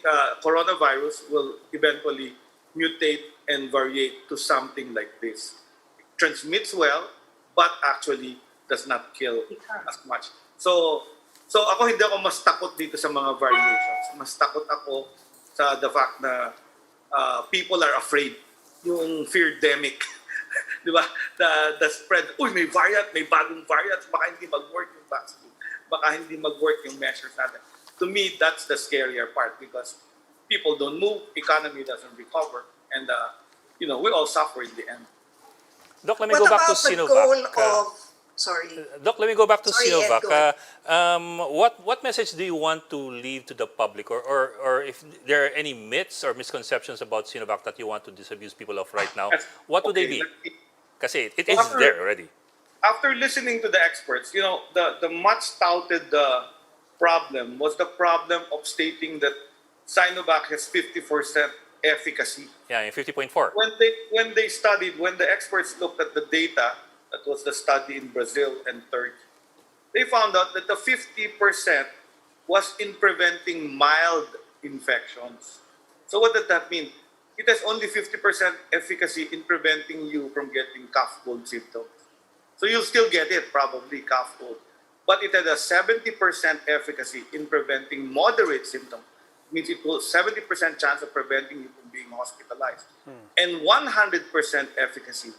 coronavirus will eventually mutate and variate to something like this. It transmits well, but actually does not kill as much. So ako hindi ako mas takot dito sa mga variations. Mas takot ako sa the fact na people are afraid. Yung fear-demic. Di ba? The spread. Uy, may variant, may bagong variant. Baka hindi mag-work yung vaccine. baka hindi mag-work yung measures natin. To me, that's the scarier part because people don't move, economy doesn't recover, and we all suffer in the end. Doc, let me What go back to about the Sinovac. goal of, sorry, Doc, let me go back to Sorry, Ed, Sinovac. go ahead. What message do you want to leave to the public, or if there are any myths or misconceptions about Sinovac that you want to disabuse people of right now? Yes. What would they Okay, be? Kasi it is there already. After listening to the experts, the much touted problem was the problem of stating that Sinovac has 50% efficacy. Yeah, in 50.4. When the experts looked at the data, that was the study in Brazil and Turkey, they found out that the 50% was in preventing mild infections. So what did that mean? It has only 50% efficacy in preventing you from getting cough cold symptoms. So you'll still get it, probably cough cold. But it had a 70% efficacy in preventing moderate symptoms. It means it will 70% chance of preventing you from being hospitalized. And 100% efficacy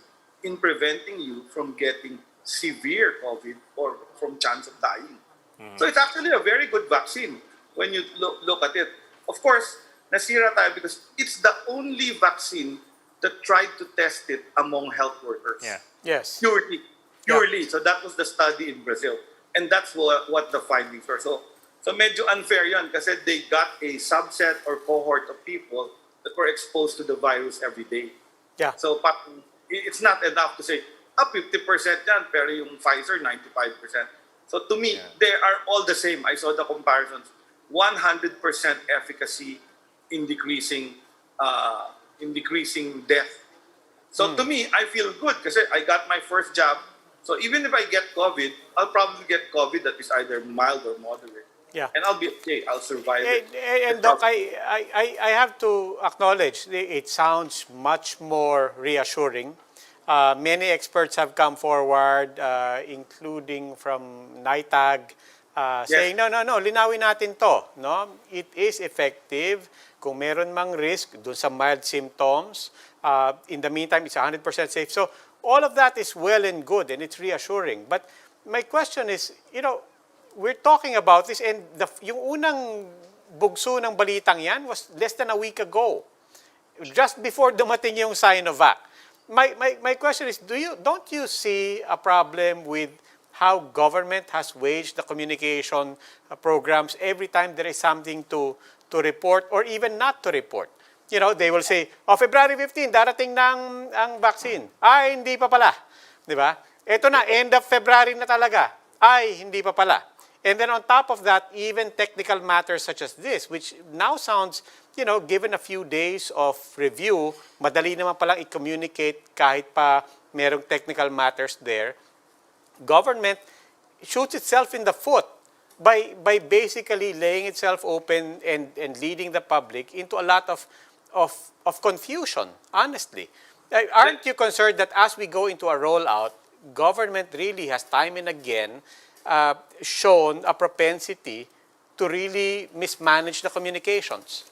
in preventing you from getting severe COVID or from chance of dying. So it's actually a very good vaccine when you look at it. Of course, nasira tayo because it's the only vaccine that tried to test it among health workers. Yeah. Yes. Purely. So that was the study in Brazil. And that's what the findings were. So medyo unfair yan kasi they got a subset or cohort of people that were exposed to the virus every day. Yeah. So it's not enough to say, 50% yan, pero yung Pfizer, 95%. So to me, they are all the same. I saw the comparisons. 100% efficacy in decreasing death. So to me, I feel good because I got my first jab. So even if I get COVID, I'll probably get COVID that is either mild or moderate. Yeah. And I'll be okay. I'll survive it. And Doc, I have to acknowledge it sounds much more reassuring. Many experts have come forward, including from NITAG, saying, no, linawin natin to. No? It is effective. Kung meron mang risk dun sa mild symptoms, in the meantime, it's 100% safe. So all of that is well and good, and it's reassuring. But my question is, we're talking about this, and yung unang bugso ng balitang yan was less than a week ago, just before dumating yung Sinovac. My question is, don't you see a problem with how government has waged the communication programs every time there is something to report or even not to report? They will say, February 15, darating na ang vaccine. Ay, hindi pa pala. Di ba? Ito na, end of February na talaga. Ay, hindi pa pala. And then on top of that, even technical matters such as this, which now sounds, given a few days of review, madali naman palang i-communicate kahit pa merong technical matters there. Government shoots itself in the foot by basically laying itself open and leading the public into a lot of confusion, honestly. Aren't you concerned that as we go into a rollout, government really has time and again shown a propensity to really mismanage the communications?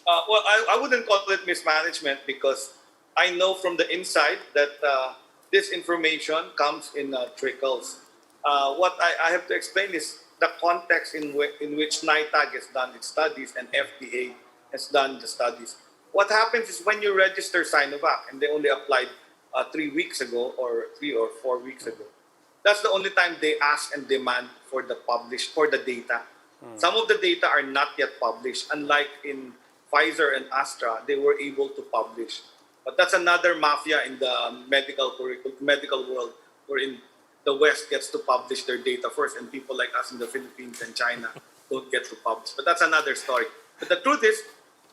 Well, I wouldn't call it mismanagement because I know from the inside that this information comes in trickles. What I have to explain is the context in which NITAG has done its studies and FDA has done the studies. What happens is when you register Sinovac, and they only applied 3 weeks ago or 3 or 4 weeks ago, that's the only time they ask and demand for the data. Some of the data are not yet published. Unlike in Pfizer and Astra, they were able to publish. But that's another mafia in the medical world, wherein the West gets to publish their data first, and people like us in the Philippines and China don't get to publish. But that's another story. But the truth is,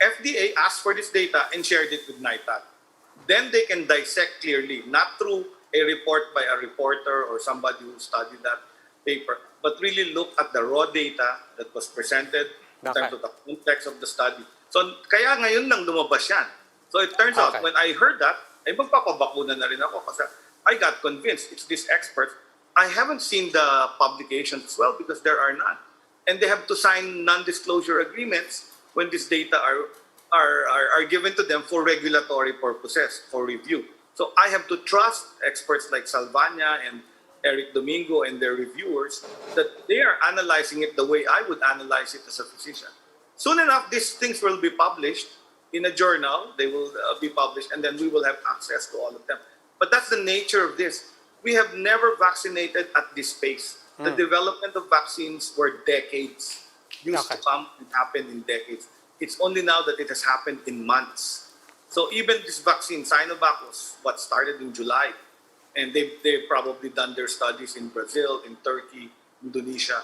FDA asked for this data and shared it with NITAG. Then they can dissect clearly, not through a report by a reporter or somebody who studied that paper, but really look at the raw data that was presented in terms of the context of the study. So kaya ngayon lang lumabas yan. So it turns out, when I heard that, ay magpapabakuna na rin ako kasi I got convinced it's these experts. I haven't seen the publications as well because there are none. And they have to sign non-disclosure agreements when this data are given to them for regulatory purposes, for review. So I have to trust experts like Salvania and Eric Domingo and their reviewers, that they are analyzing it the way I would analyze it as a physician. Soon enough, these things will be published in a journal. They will be published, and then we will have access to all of them. But that's the nature of this. We have never vaccinated at this pace. The development of vaccines were decades. Used to come and happen in decades. It's only now that it has happened in months. So even this vaccine, Sinovac, was what started in July. And they've probably done their studies in Brazil, in Turkey, Indonesia.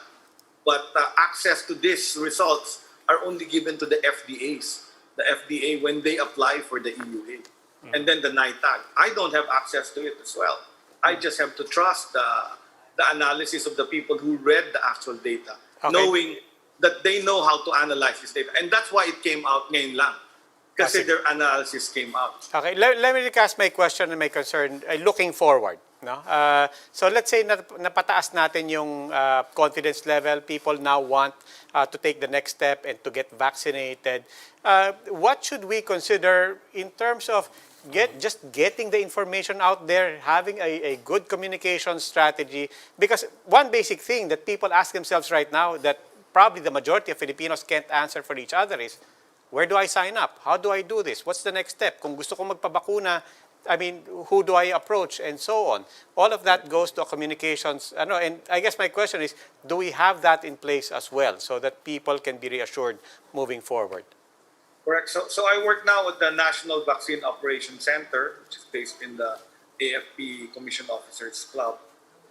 But access to these results are only given to the FDAs. The FDA when they apply for the EUA. And then the NITAG. I don't have access to it as well. I just have to trust the analysis of the people who read the actual data, knowing that they know how to analyze this data. And that's why it came out ngayon lang. Kasi their analysis came out. Okay, let me recast my question and my concern looking forward. No? So let's say napataas natin yung confidence level. People now want to take the next step and to get vaccinated. What should we consider in terms of just getting the information out there, having a good communication strategy? Because one basic thing that people ask themselves right now that probably the majority of Filipinos can't answer for each other is, where do I sign up? How do I do this? What's the next step? Kung gusto ko magpabakuna, I mean, who do I approach and so on? All of that goes to communications. And I guess my question is, do we have that in place as well so that people can be reassured moving forward? Correct. So I work now with the National Vaccine Operations Center, which is based in the AFP Commission Officers Club.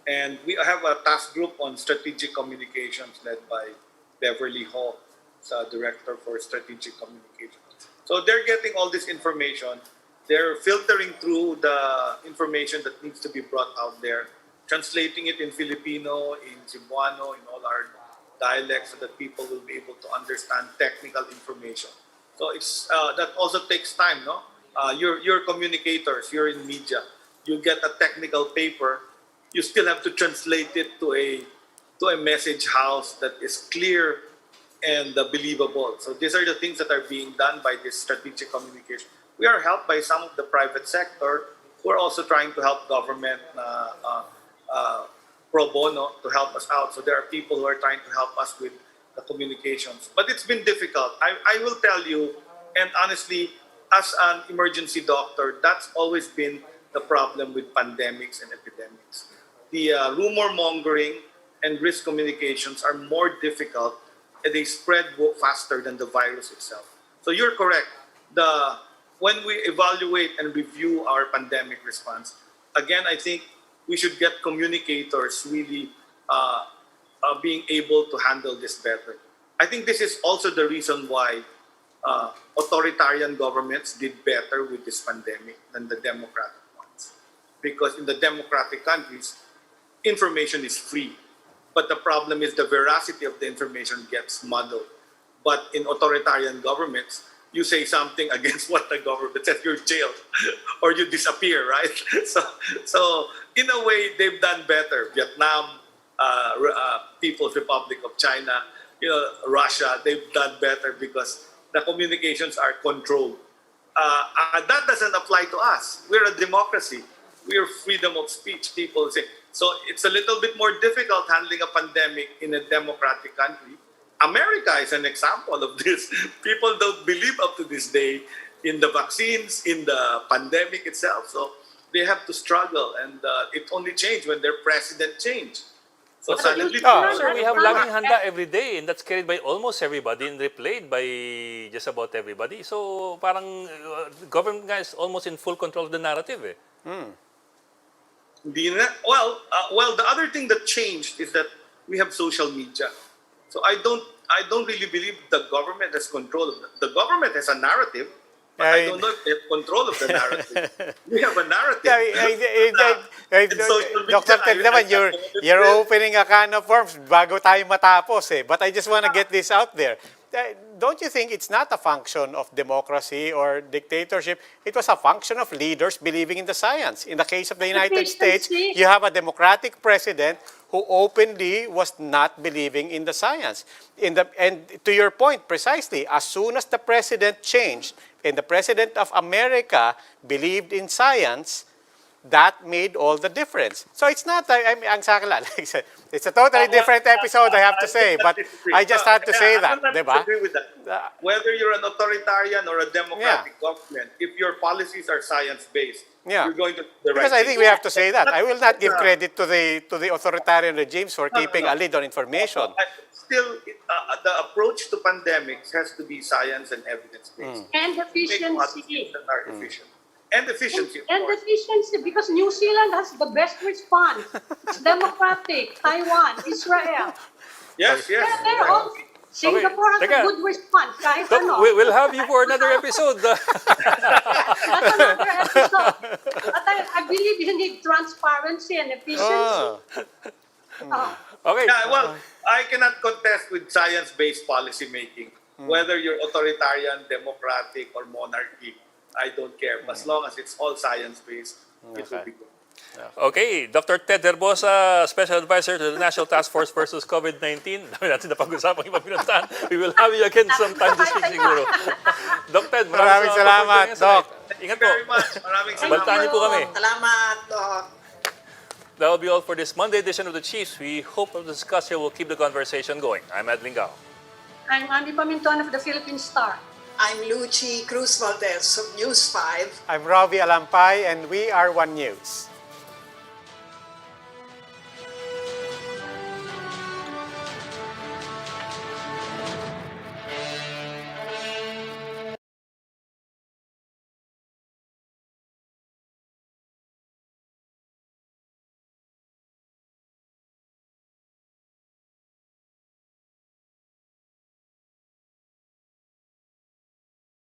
And we have a task group on strategic communications led by Beverly Hall, Director for Strategic Communications. So they're getting all this information. They're filtering through the information that needs to be brought out there, translating it in Filipino, in Cebuano, in all our dialects so that people will be able to understand technical information. So it's that also takes time, no? You're communicators, you're in media. You get a technical paper, you still have to translate it to a message house that is clear and believable. So these are the things that are being done by this strategic communication. We are helped by some of the private sector who are also trying to help government pro bono to help us out. So there are people who are trying to help us with the communications. But it's been difficult. I will tell you, and honestly, as an emergency doctor, that's always been the problem with pandemics and epidemics. The rumor mongering and risk communications are more difficult and they spread faster than the virus itself. So you're correct. When we evaluate and review our pandemic response, again, I think we should get communicators really being able to handle this better. I think this is also the reason why authoritarian governments did better with this pandemic than the democratic ones. Because in the democratic countries, information is free. But the problem is the veracity of the information gets muddled. But in authoritarian governments, you say something against what the government says, you're jailed or you disappear, right? So in a way, they've done better. Vietnam, People's Republic of China, Russia, they've done better because the communications are controlled. That doesn't apply to us. We're a democracy. We're freedom of speech, people say. So it's a little bit more difficult handling a pandemic in a democratic country. America is an example of this. People don't believe up to this day in the vaccines, in the pandemic itself. So they have to struggle, and it only changed when their president changed. So suddenly, Sir, we have laging handa every day, and that's carried by almost everybody and replayed by just about everybody. So parang government guys almost in full control of the narrative. Well, the other thing that changed is that we have social media. So I don't really believe the government has control of it. The government has a narrative, but I don't know if they have control of the narrative. We have a narrative. Dr. Ted naman, you're opening a can of worms bago tayo matapos eh. But I just want to get this out there. Don't you think it's not a function of democracy or dictatorship? It was a function of leaders believing in the science. In the case of the United States, you have a democratic president who openly was not believing in the science. And to your point, precisely, as soon as the president changed and the president of America believed in science, that made all the difference. So it's not, I mean, ang sa akin lang, like I said, it's a totally different episode, I have to say, but I just had to say that, I diba? agree with that. Whether you're an authoritarian or a democratic government, if your policies are science-based, Yeah. you're going to do the right Because I thing. think we have to say that. I will not give credit to the authoritarian regimes for keeping a lid on information. Still, the approach to pandemics has to be science and evidence-based. And Make efficiency. policies that are efficient. And efficiency, of And course. efficiency, because New Zealand has the best response. It's democratic. Taiwan, Israel. Yes, yes. They're all, Singapore has Teka. a good response. Kahit Doc, ano. we'll have you for another episode. That's another episode. But I believe you need transparency and efficiency. Okay. Yeah, well, I cannot contest with science-based policy making. Whether you're authoritarian, democratic, or monarchy, I don't care. As long as it's all science-based, it will be good. Okay, Dr. TED HERBOSA, Special Advisor to the National Task Force versus COVID-19. Dami natin napag-usapang ibang pinuntahan. We will have you again sometime this week siguro. Doc TED, Maraming salamat, Doc. Ingat Thank you po. very much. Maraming salamat. Baltaan niyo po kami. Salamat, Doc. That will be all for this Monday edition of the Chiefs. We hope the discussion will keep the conversation going. I'm Ed Lingao. I'm Andy Paminton of the Philippine Star. I'm Lucy Cruz Valdez of News 5. I'm Ravi Alampay, and we are One News.